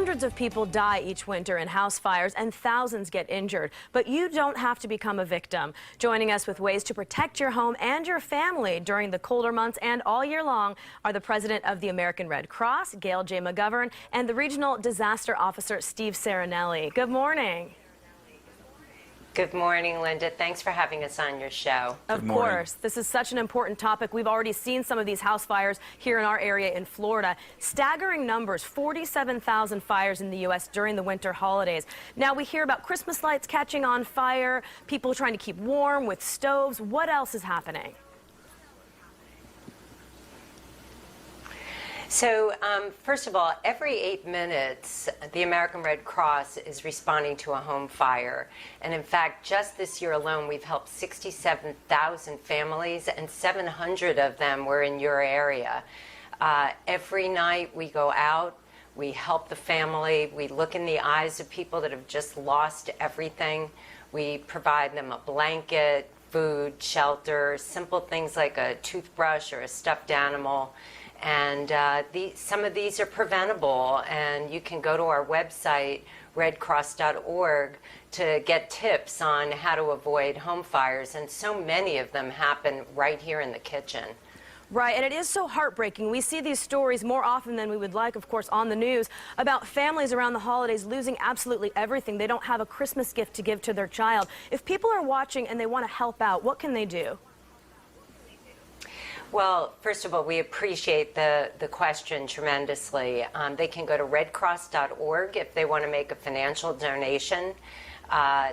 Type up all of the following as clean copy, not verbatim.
Hundreds of people die each winter in house fires and thousands get injured. But you don't have to become a victim. Joining us with ways to protect your home and your family during the colder months and all year long are the president of the American Red Cross, Gail J. McGovern, and the regional disaster officer, Steve Serenelli. Good morning. Good morning, Linda. Thanks for having us on your show. Of course. This is such an important topic. We've already seen some of these house fires here in our area in Florida. Staggering numbers, 47,000 fires in the U.S. during the winter holidays. Now we hear about Christmas lights catching on fire, people trying to keep warm with stoves. What else is happening? So, first of all, every 8 minutes, the American Red Cross is responding to a home fire. And in fact, just this year alone, we've helped 67,000 families, and 700 of them were in your area. Every night we go out, we help the family, we look in the eyes of people that have just lost everything. We provide them a blanket, food, shelter, simple things like a toothbrush or a stuffed animal. And some of these are preventable, and you can go to our website, redcross.org, to get tips on how to avoid home fires. And so many of them happen right here in the kitchen. Right, and it is so heartbreaking. We see these stories more often than we would like, of course, on the news about families around the holidays losing absolutely everything. They don't have a Christmas gift to give to their child. If people are watching and they want to help out, what can they do? Well, first of all, we appreciate the question tremendously. They can go to redcross.org if they want to make a financial donation.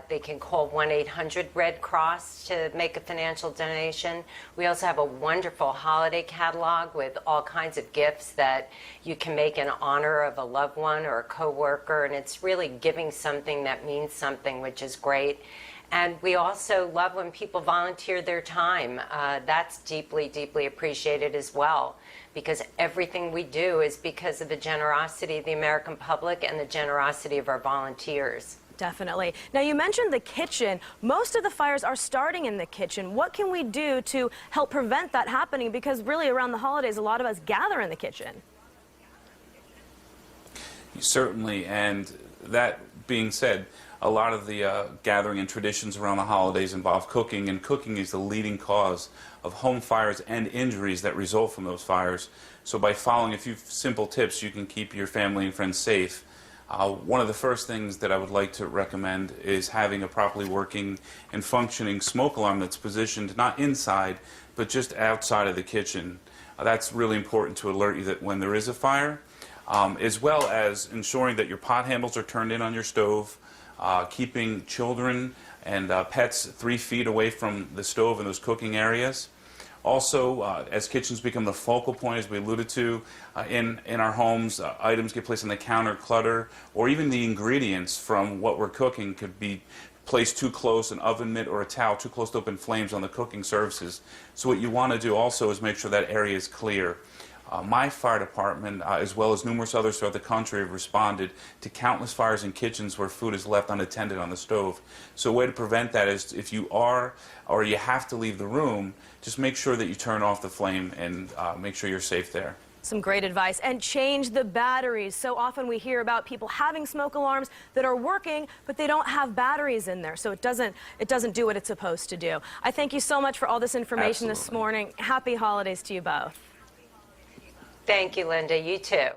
They can call 1-800-RED-CROSS to make a financial donation. We also have a wonderful holiday catalog with all kinds of gifts that you can make in honor of a loved one or a coworker, and it's really giving something that means something, which is great. And we also love when people volunteer their time. That's deeply, deeply appreciated as well, because everything we do is because of the generosity of the American public and the generosity of our volunteers. Definitely. Now, you mentioned the kitchen. Most of the fires are starting in the kitchen. What can we do to help prevent that happening? Because really around the holidays, a lot of us gather in the kitchen. Certainly, and that being said, a lot of the gathering and traditions around the holidays involve cooking, and cooking is the leading cause of home fires and injuries that result from those fires. So by following a few simple tips, you can keep your family and friends safe. One of the first things that I would like to recommend is having a properly working and functioning smoke alarm that's positioned not inside, but just outside of the kitchen. That's really important to alert you that when there is a fire, as well as ensuring that your pot handles are turned in on your stove, keeping children and pets 3 feet away from the stove in those cooking areas. Also, as kitchens become the focal point, as we alluded to, in our homes, items get placed on the counter, clutter, or even the ingredients from what we're cooking could be placed too close, an oven mitt or a towel too close to open flames on the cooking surfaces. So what you want to do also is make sure that area is clear. My fire department, as well as numerous others throughout the country, have responded to countless fires in kitchens where food is left unattended on the stove. So a way to prevent that is, if you are or you have to leave the room, just make sure that you turn off the flame and make sure you're safe there. Some great advice. And change the batteries. So often we hear about people having smoke alarms that are working, but they don't have batteries in there, so it doesn't do what it's supposed to do. I thank you so much for all this information this morning. Happy holidays to you both. Thank you, Linda. You too.